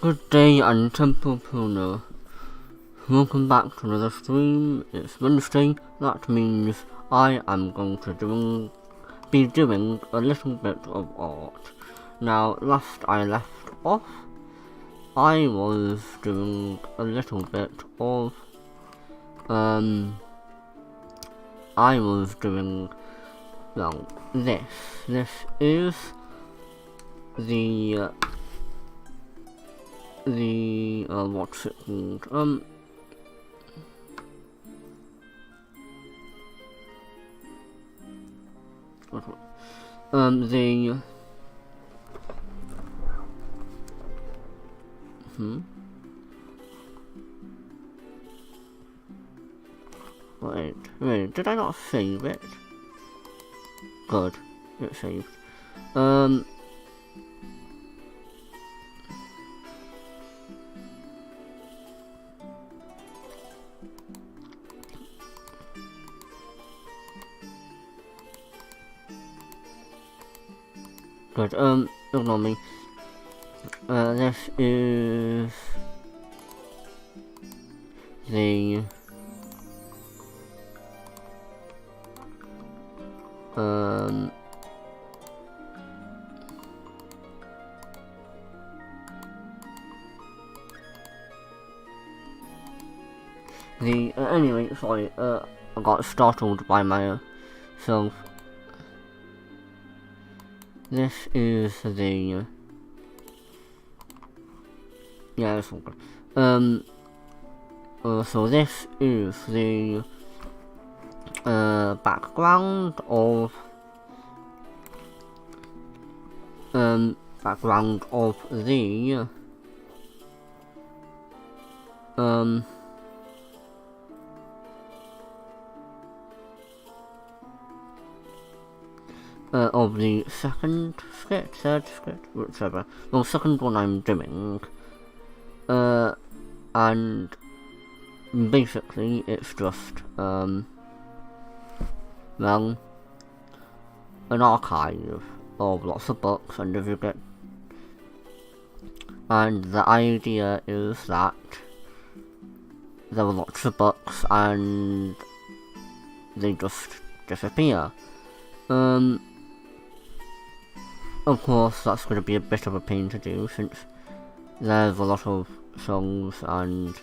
Good day and Temple Puna. Welcome back to another stream. It's Wednesday, that means I am going to be doing a little bit of art. Now, last I left off, I was doing a little bit of, I was doing, well, this. This is the what's it called? Wait, did I not save it? Good, it saved. Good, ignore me. This is the anyway, sorry, I got startled by myself. This is the yeah, it's all good. So this is the background of the of the second sketch, third sketch, whichever. Well, second one I'm doing. And basically it's just, well, an archive of lots of books, and if you get, and the idea is that there were lots of books and they just disappear. Of course, that's going to be a bit of a pain to do since there's a lot of songs and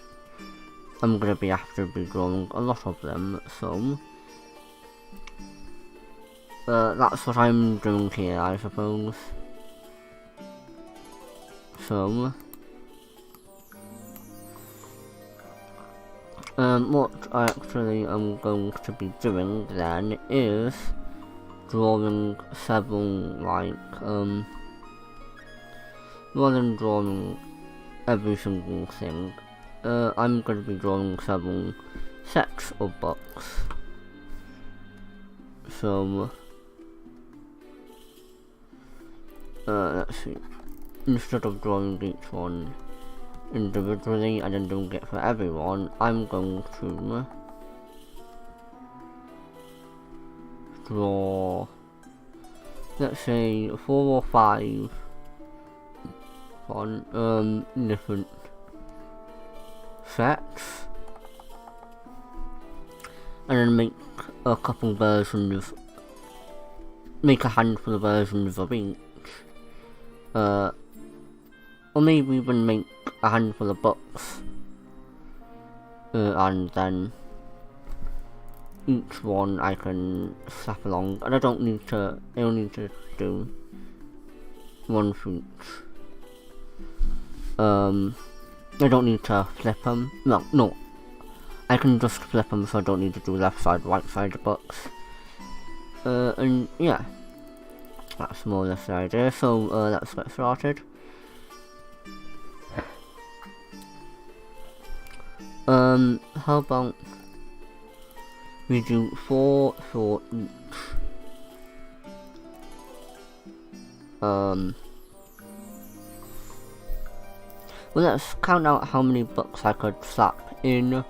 I'm going to have to be drawing a lot of them, so that's what I'm doing here, I suppose. So what I actually am going to be doing then is drawing several, like, rather than drawing every single thing, I'm going to be drawing several sets of books. So, let's see, instead of drawing each one individually and then doing it for everyone, I'm going to draw, let's say, 4 or 5 on different sets, and then make a couple versions, make a handful of versions of each, or maybe even make a handful of books, and then each one I can slap along, and I don't need to do one for each. I don't need to flip them. No, I can just flip them, so I don't need to do left side, right side of books. And yeah, that's more or less the idea. So let's get started. How about we do 4 for each? Well, let's count out how many books I could slap in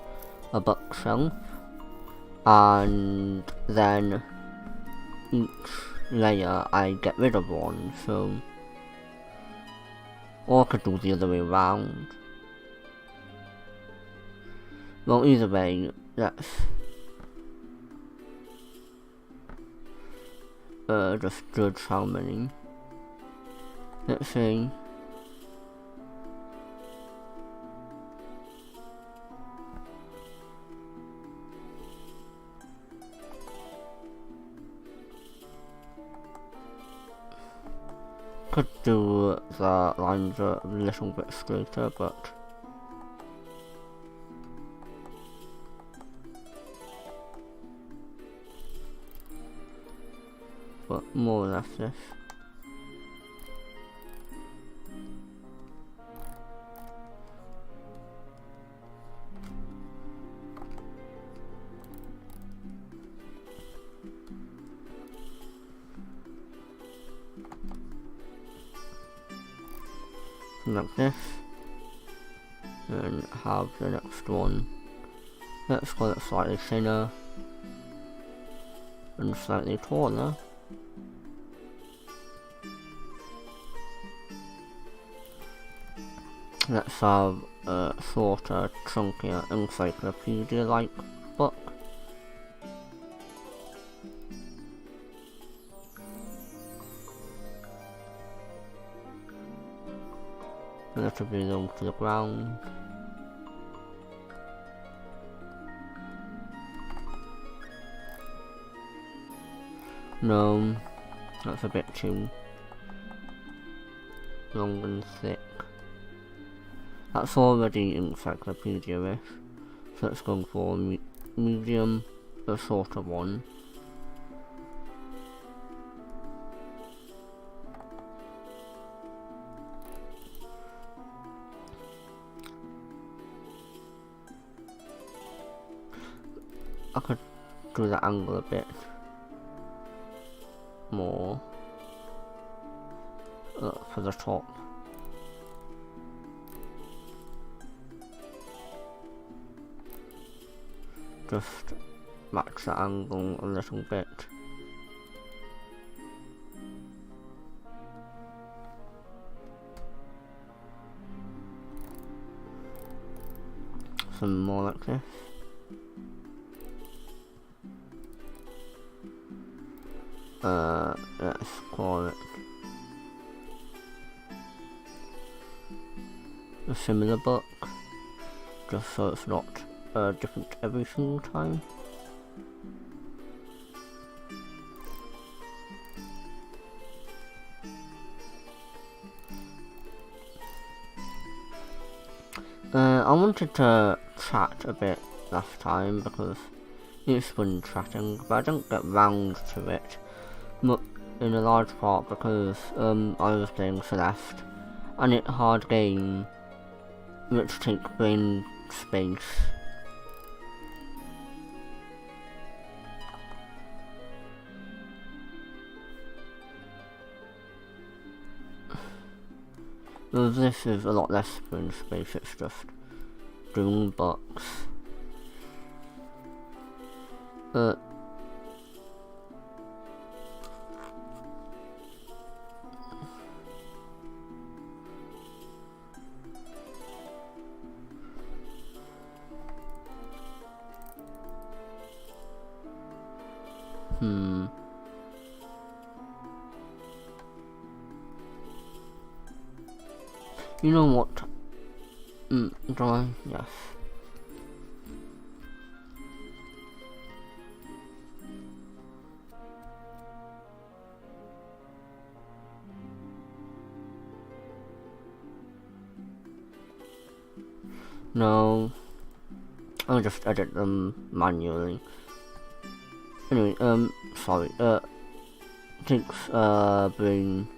a bookshelf, and then each layer I get rid of one, so Or I could do the other way around. Well, either way, let's just judge how many. Let's see. Could do the lines a little bit straighter, but more or less this. Like this, and have the next one. Let's call it slightly thinner and slightly taller. Let's have a shorter, chunkier, encyclopedia-like book. And that will be low to the ground. No, that's a bit too long and thick. That's already encyclopedia-ish, so let's go for a medium, a shorter one. I could do the angle a bit more for the top. Just match the angle a little bit. Some more like this. Let's call it a similar book, just so it's not different every single time. I wanted to chat a bit last time because it's fun chatting, but I didn't get round to it. In a large part because I was playing Celeste, and it's a hard game which takes brain space. Well, this is a lot less brain space, it's just doing books. You know what? Do I? Yes. No, I'll just edit them manually. Anyway, sorry, takes, brain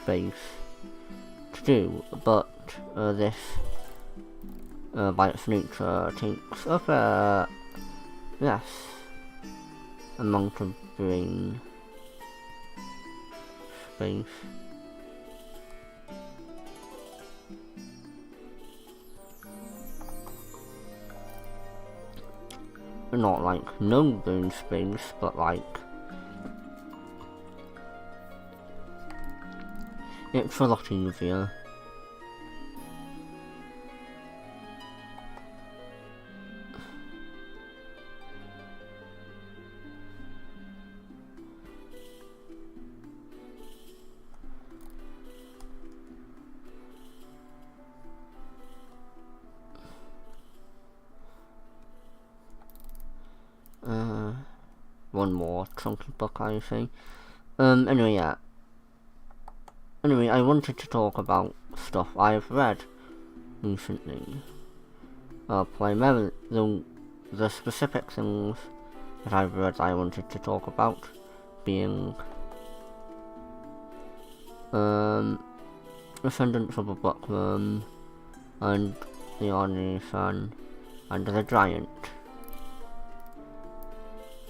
space to do, but, this, by its nature, takes up a less amount of brain space. Not like no brain space, but like it's a lot easier. One more chunky book, I see. Anyway, yeah. Anyway, I wanted to talk about stuff I've read recently. Primarily, the specific things that I've read I wanted to talk about being Descendants of a Bookworm and The Ordinary Sun and The Giant.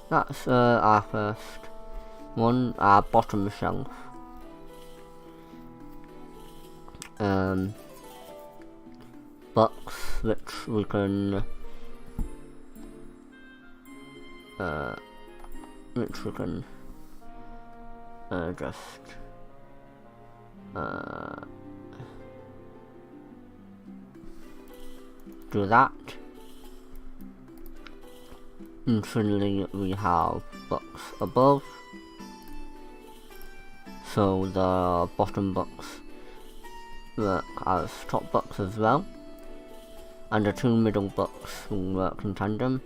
That's our first one, our bottom shelf. Books which we can just do that. And finally we have books above, so the bottom books work as top books as well, and the two middle books will work in tandem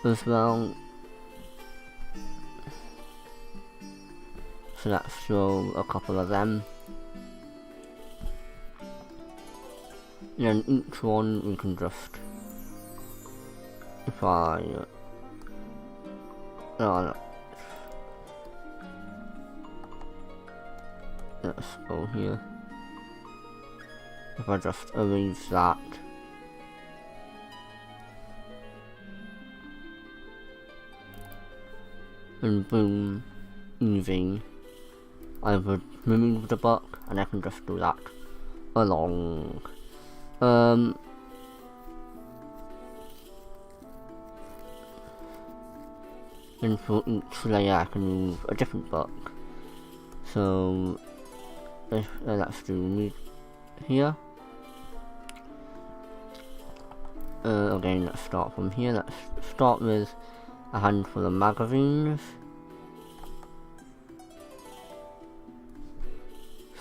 as well. So let's show a couple of them. And then each one we can just, if I let's go here. If I just erase that, and boom, easy. I would remove the book and I can just do that along. And for each layer I can move a different book. So if let's do me here. Again, let's start from here. Let's start with a handful of magazines.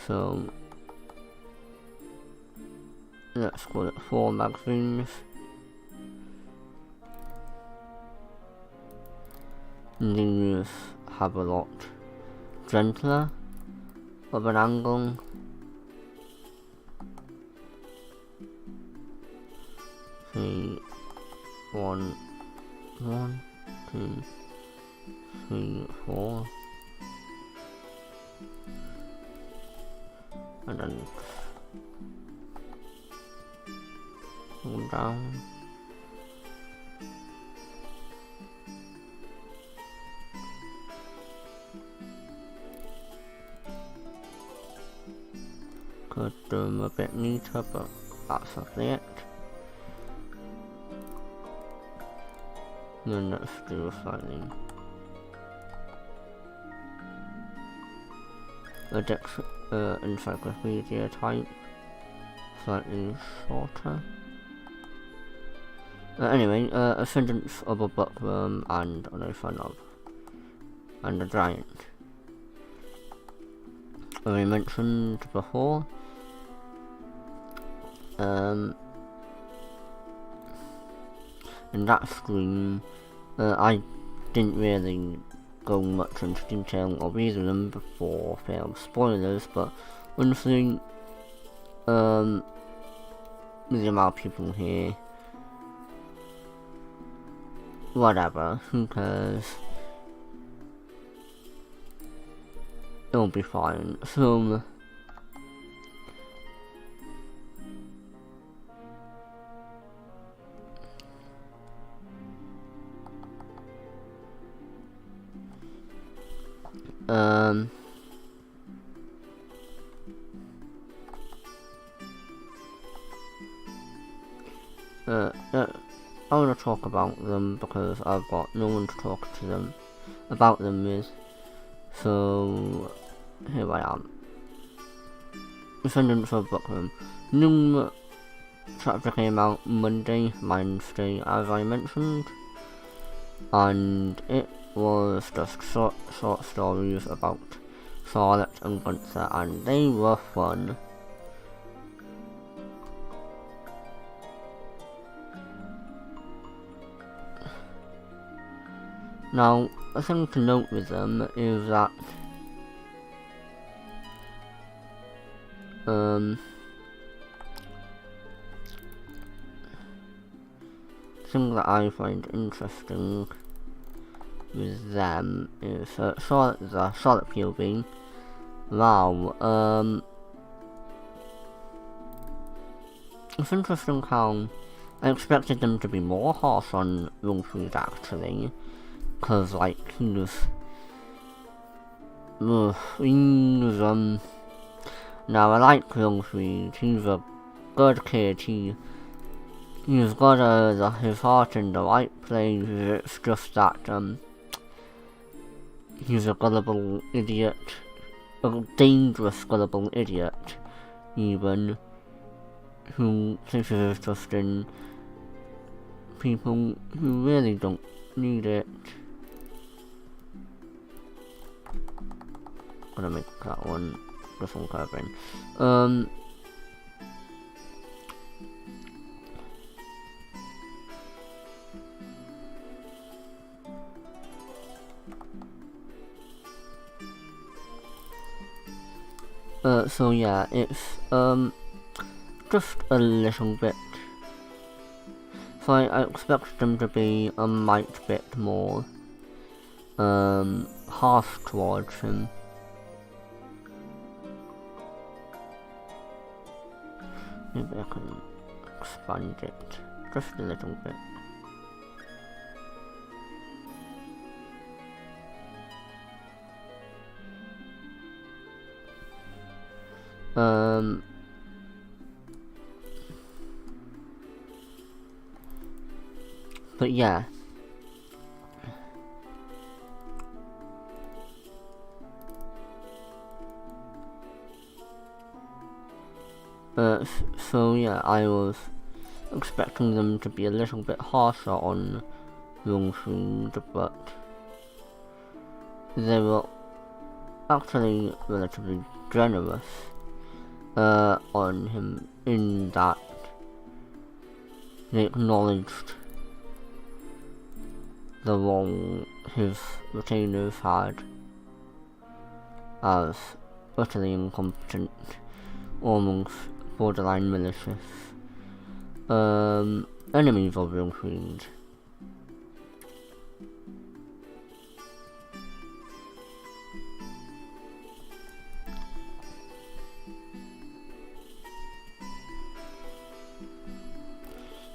So let's call it 4 magazines. And these have a lot gentler of an angle. See, 1, 2, 3, 4, and then go down. Could do them a bit neater, but that's roughly it. Then let's do a slightly encyclopedia type, slightly shorter. Anyway, Ascendance of a Bookworm and No Fun of, and The Giant. As I mentioned before, in that stream, I didn't really go much into detail of either of them before fear of spoilers, but honestly, with the amount of people here, whatever, who cares? It'll be fine. So I want to talk about them because I've got no one to talk to them about them with. So here I am. Descendants of Bookworm. New chapter came out Monday, Wednesday, as I mentioned, and it was just short stories about Charlotte and Gunther, and they were fun. Now, a thing to note with them is that thing that I find interesting with them is Charlotte POV. Wow, it's interesting how I expected them to be more harsh on Wilfried actually, cause like he's now I like Wilfried, he's a good kid, he's got his heart in the right place. It's just that he's a gullible idiot, a dangerous gullible idiot, even, who thinks it's just in people who really don't need it. Gonna make that one this one covering. So yeah, it's just a little bit. So I expect them to be a mite bit more harsh towards him. Maybe I can expand it just a little bit. But yeah. So yeah, I was expecting them to be a little bit harsher on Wilfried, but they were actually relatively generous on him, in that they acknowledged the wrong his retainers had as utterly incompetent, almost borderline malicious enemies of Wilfried.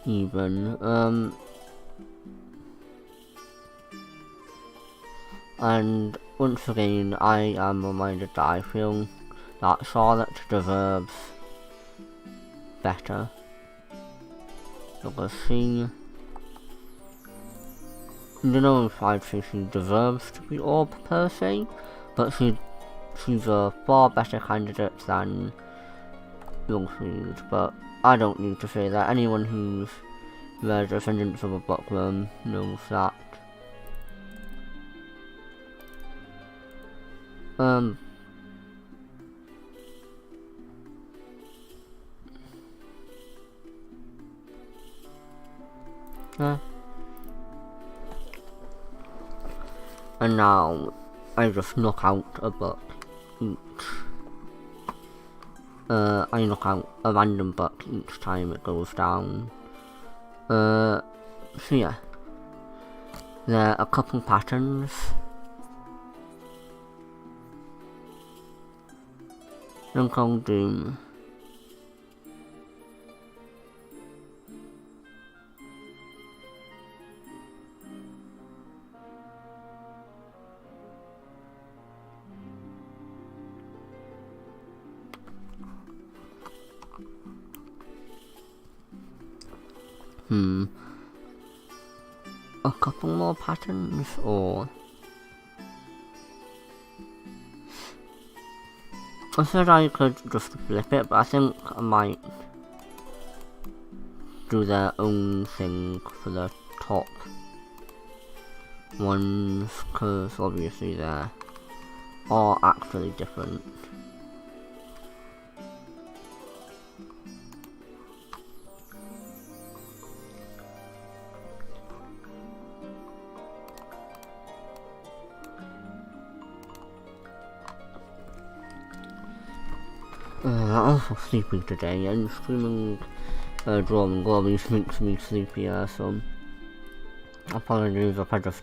Even and once again I am reminded that I feel that Charlotte deserves better, because she, I don't know if I'd say she deserves to be orb per se, but she's a far better candidate than Wilfried. But I don't need to say that. Anyone who's read Descendants of a Bookworm knows that. And now I just knock out a book each. I knock out a random book each time it goes down. So yeah, there are a couple patterns. Uncle Doom. A couple more patterns, or I said I could just flip it, but I think I might do their own thing for the top ones, because obviously they are actually different. I'm also sleeping today, and streaming drawing always makes me sleepier, so apologies if I just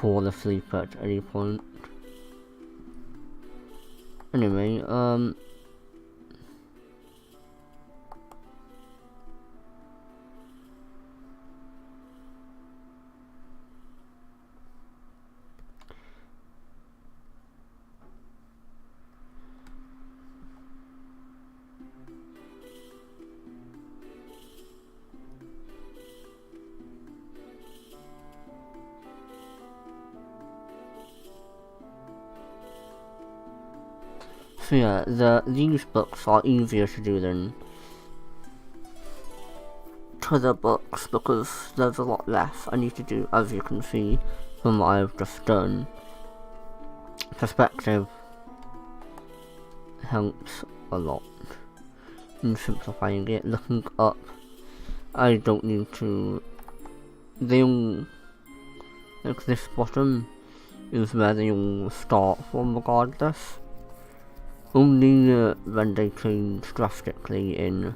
fall asleep at any point. Anyway, so yeah, these books are easier to do than other books because there's a lot less I need to do, as you can see from what I've just done. Perspective helps a lot in simplifying it. Looking up, I don't need to. Like this bottom is where they all start from regardless. Only when they change drastically in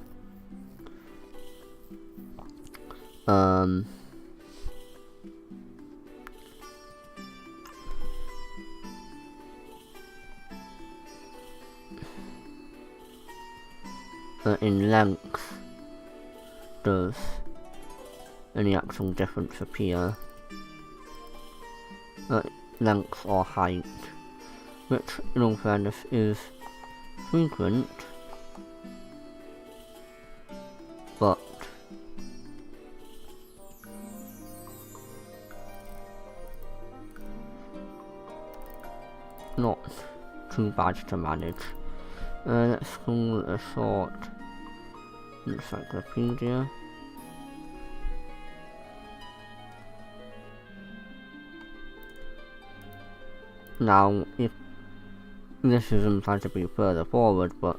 in length does any actual difference appear. Length or height, which in all fairness is frequent, but not too bad to manage. Let's call it a short encyclopedia. Now, if this is implied to be further forward, but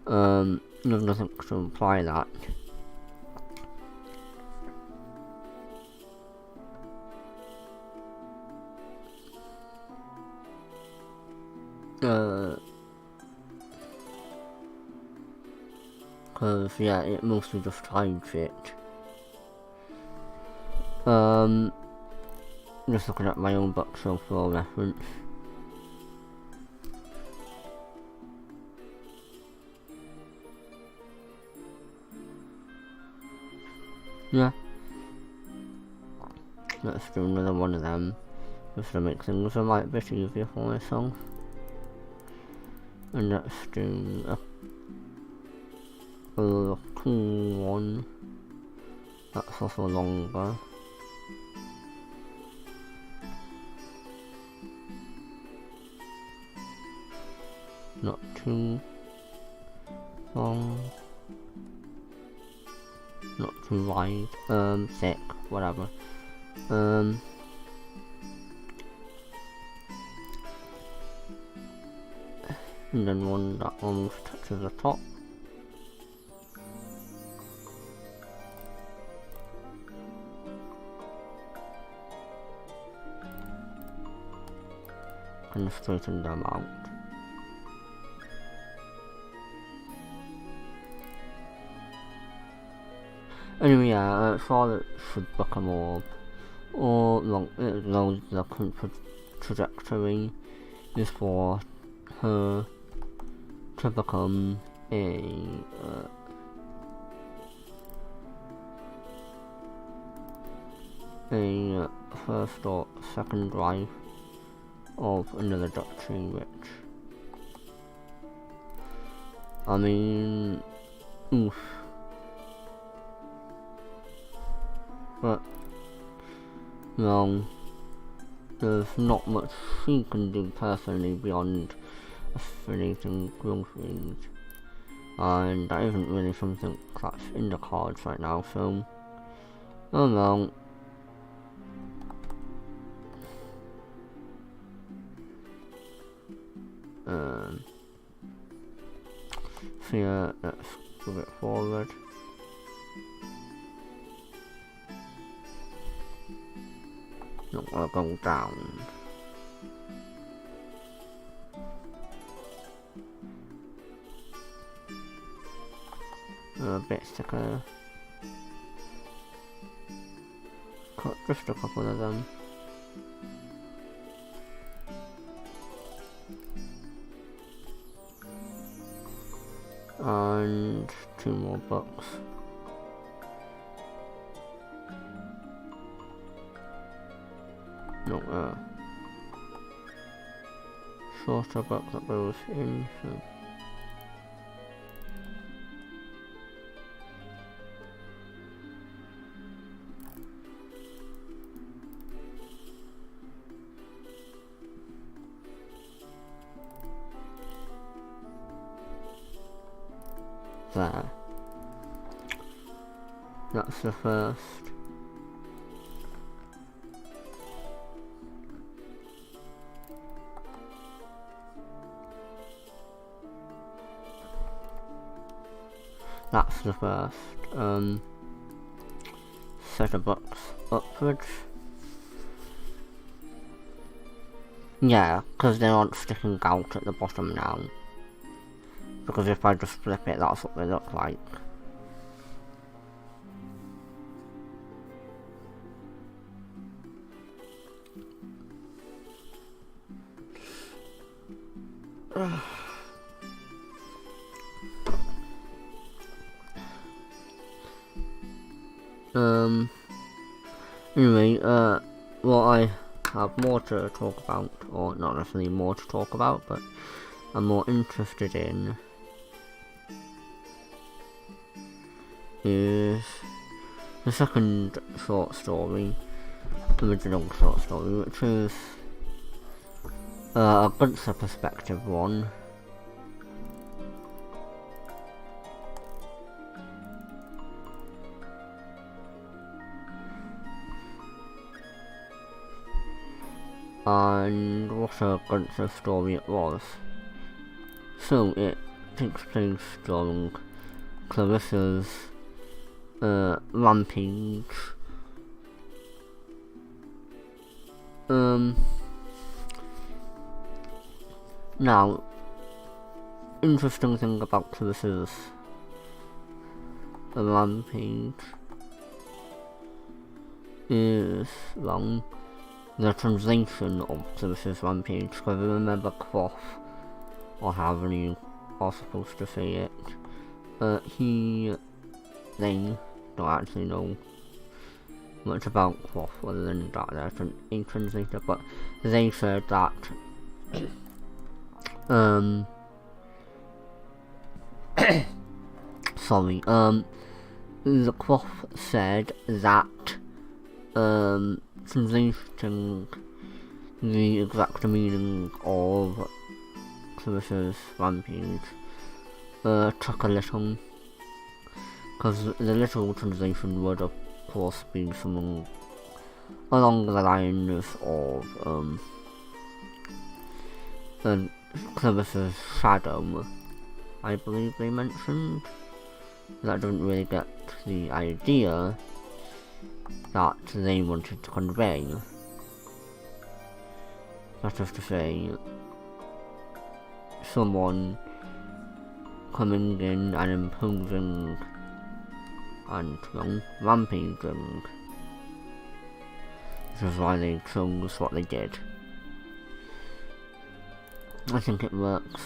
there's nothing to imply that. Cause yeah, it mostly just hides it. Just looking at my own bookshelf for reference. Yeah. Let's do another one of them, just to make things a light bit easier for myself. And let's do a cool one. That's also longer. Not too long. Not too wide. Thick, whatever. And then one that almost touches the top. And straighten them out. Anyway, yeah, Charlotte should become orb, or the current trajectory is for her to become a first or second wife of another duchy, which, I mean, oof. But, no, there's not much she can do personally beyond fascinating groceries, and that isn't really something that's in the cards right now, so oh well. So yeah, let's move it forward. Not gonna go down. A bit thicker. Cut just a couple of them. And 2 more books. No, shorter book that goes in. So. There. That's the first. That's the first set of books upwards. Yeah, because they aren't sticking out at the bottom now. Because if I just flip it, that's what they look like. Anyway, what I have more to talk about, or not necessarily more to talk about, but I'm more interested in, is the second short story, original short story, which is a Gunter perspective one. And what a Gunter story it was. So it takes place during Clarissa's rampage. Now, interesting thing about Clarissa's rampage is, well, the translation of Clarissa's rampage, because remember Quoth, or however you are supposed to say it, they don't actually know much about Quoth other than that they're a translator, but they said that sorry, the Quoth said that translating the exact meaning of Clarissa's rampage took a little, because the literal translation would of course be something along the lines of Clarissa's shadow, I believe they mentioned. That doesn't really get the idea that they wanted to convey. That is to say, someone coming in and imposing and rampaging. This is why they chose what they did. I think it works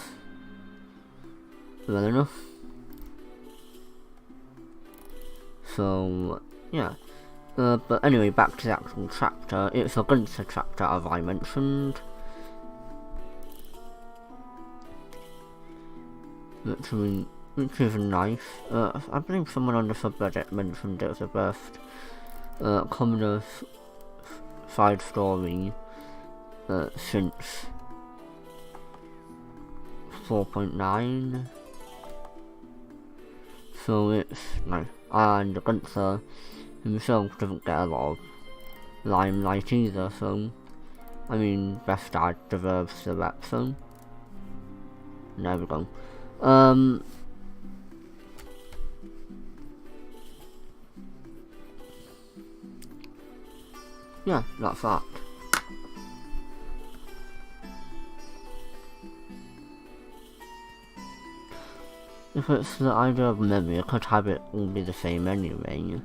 well enough. So, yeah. But anyway, back to the actual chapter. It's a Gunter chapter, as I mentioned. Which is nice. I believe someone on the subreddit mentioned it was the best commoner side story since 4.9. So it's no, and the Gunther himself doesn't get a lot of limelight either, so I mean, best dad deserves the rep, so there we go. Yeah, that's that. If it's the idea of memory, I could have it all be the same anyway.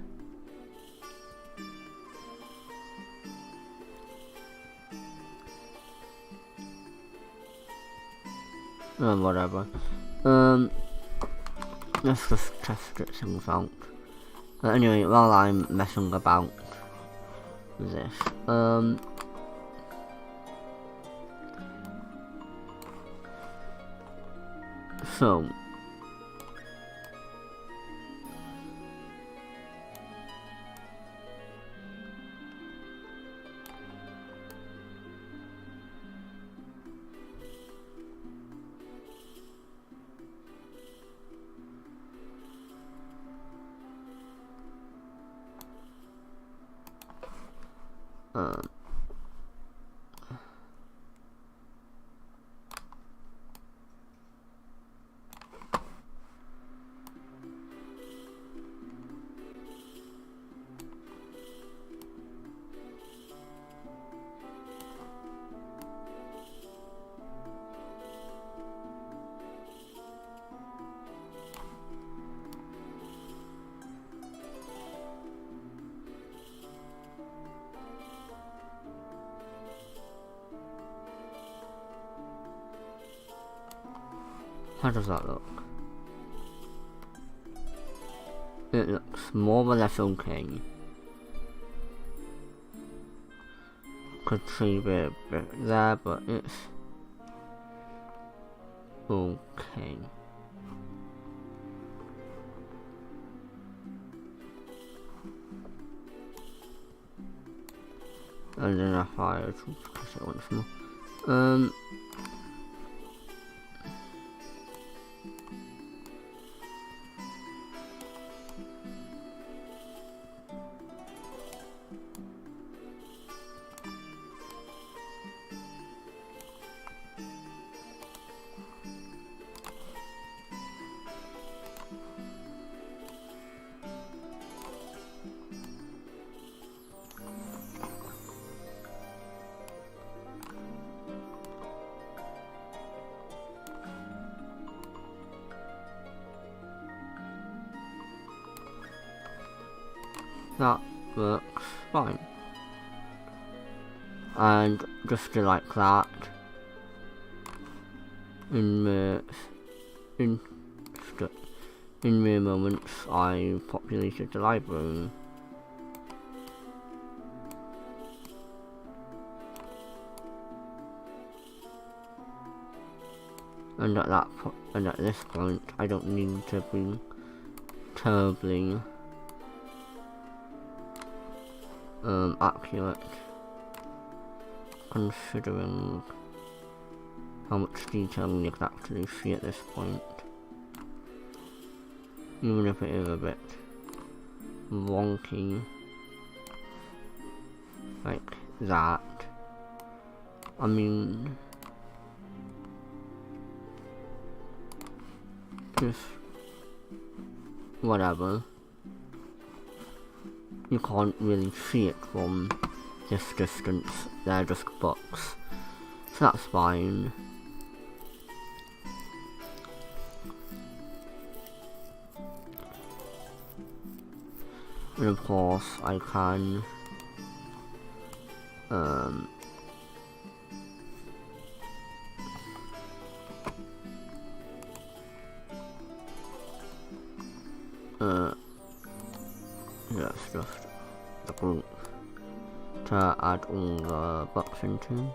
Whatever. Let's just test it things out. But anyway, while I'm messing about with this, so how does that look? It looks more or less okay. Could see a bit there, but it's okay. And then I fired press it once more. That works fine. And just like that, in mere moments, I populated the library. And at this point, I don't need to be terribly accurate, considering how much detail you can actually see at this point, even if it is a bit wonky, like that. I mean, just whatever. You can't really see it from this distance, they're just books, so that's fine. And of course I can that's just the group to add all the books into.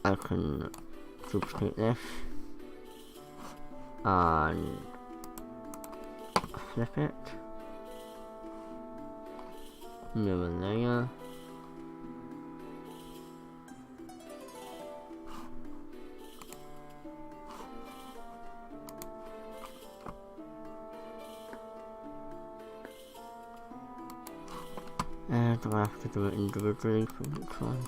I can duplicate this and flip it, mirror layer, and do I have to do it individually for each one?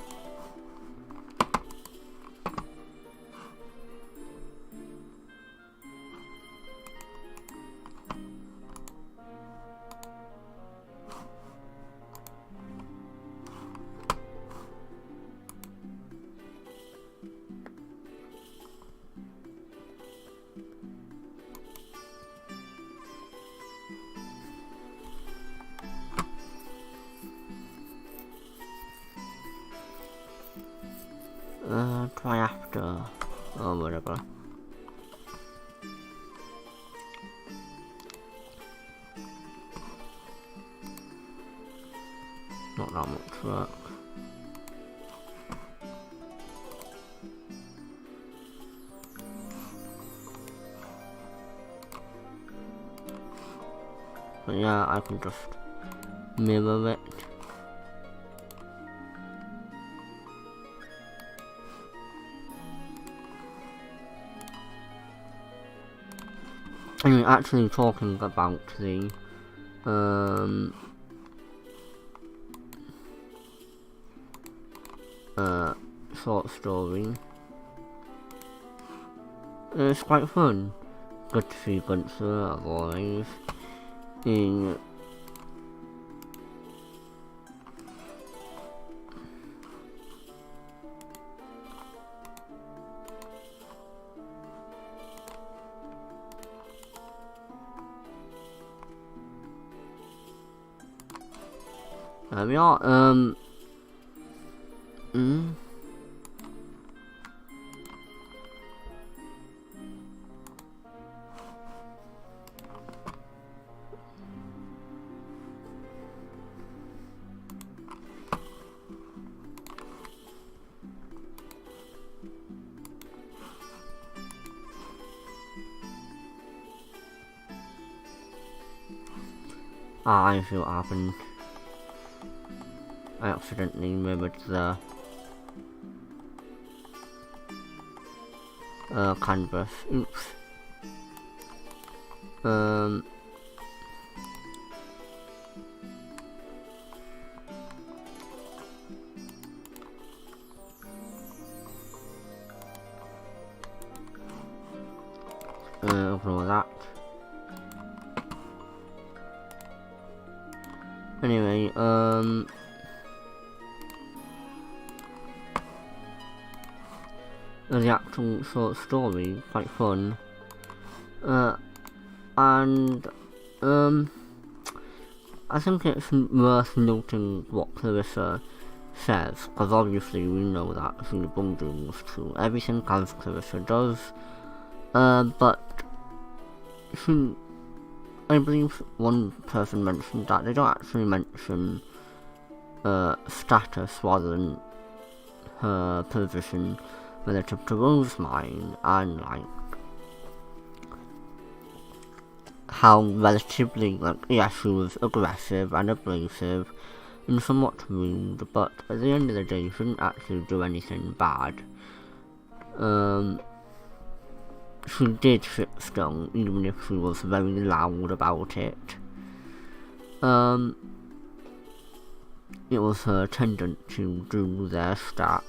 Try after, or whatever. Not that much work. But yeah, I can just mirror it. Anyway, actually talking about the short story, it's quite fun. Good to see Gunther as always in there we are. I see what happened. I accidentally mirrored the canvas. Oops. Ignore that. Anyway, the actual short story, quite fun. And I think it's worth noting what Clarissa says, because obviously we know that the bundle was true. Everything as Clarissa does, but I believe one person mentioned that they don't actually mention status rather than her position relative to Rose's mind, and like how relatively, like, yeah, she was aggressive and abrasive and somewhat rude, but at the end of the day she didn't actually do anything bad. She did sit still, even if she was very loud about it. It was her attendant to do their step.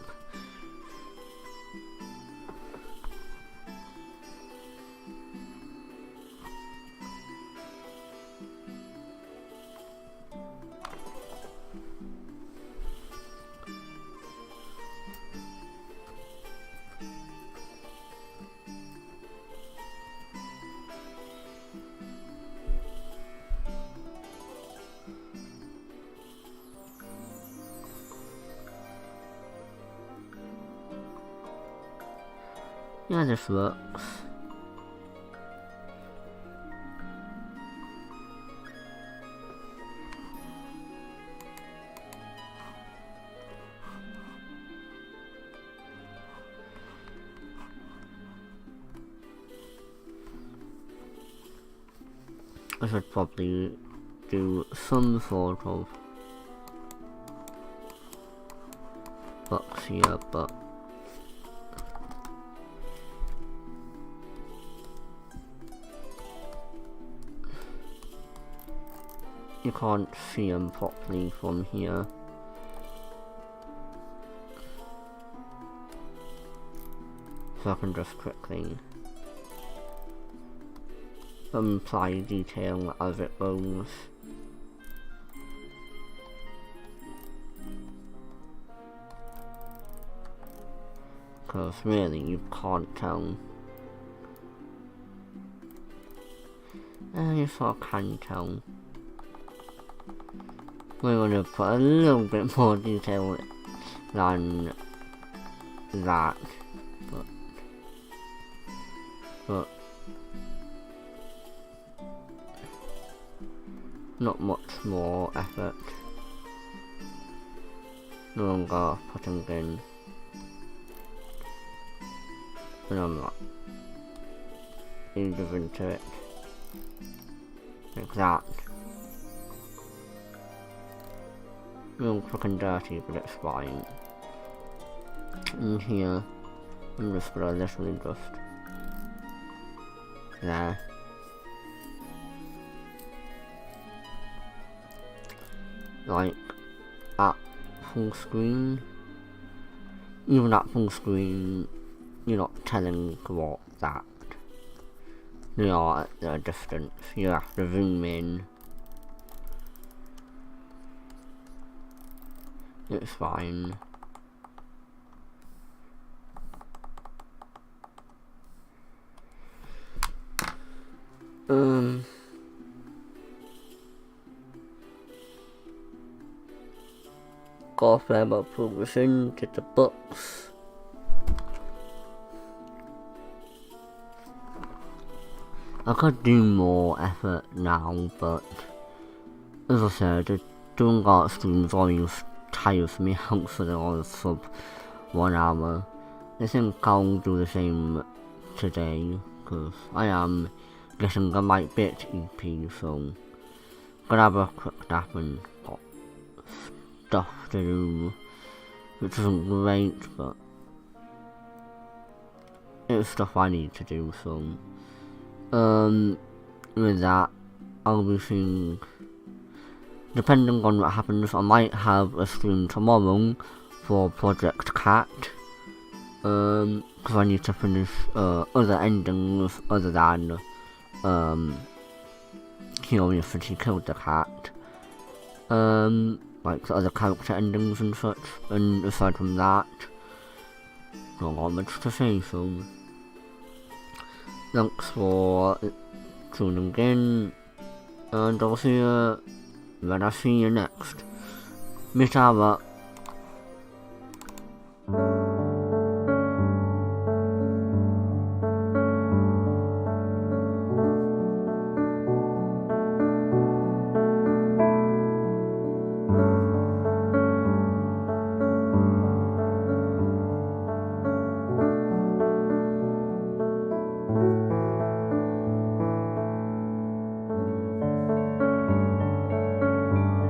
Yeah, this works. I should probably do some sort of box here, but you can't see them properly from here. So I can just quickly apply detail as it goes. Because really you can't tell. You sort of can tell. We're going to put a little bit more detail than that, but not much more effort. No longer putting in, and I'm not eager into it like that. Real quick and dirty, but it's fine. And here, I'm just gonna literally just there. Like at full screen. Even at full screen, you're not telling what that they are at their distance. You have to zoom in. It's fine. Got a fair bit of progression to the books. I could do more effort now, but as I said, doing art streams always tires me out for the sub 1 hour. I think I'll do the same today, because I am getting a light bit EP, so gonna have a quick nap and got stuff to do, which isn't great, but it's stuff I need to do, so with that, I'll be seeing, depending on what happens, I might have a stream tomorrow for Project Cat, because I need to finish other endings other than Curiosity Killed the Cat, like the other character endings and such, and aside from that, not got much to say, so thanks for tuning in, and I'll see you when I see you next. Miss Ara.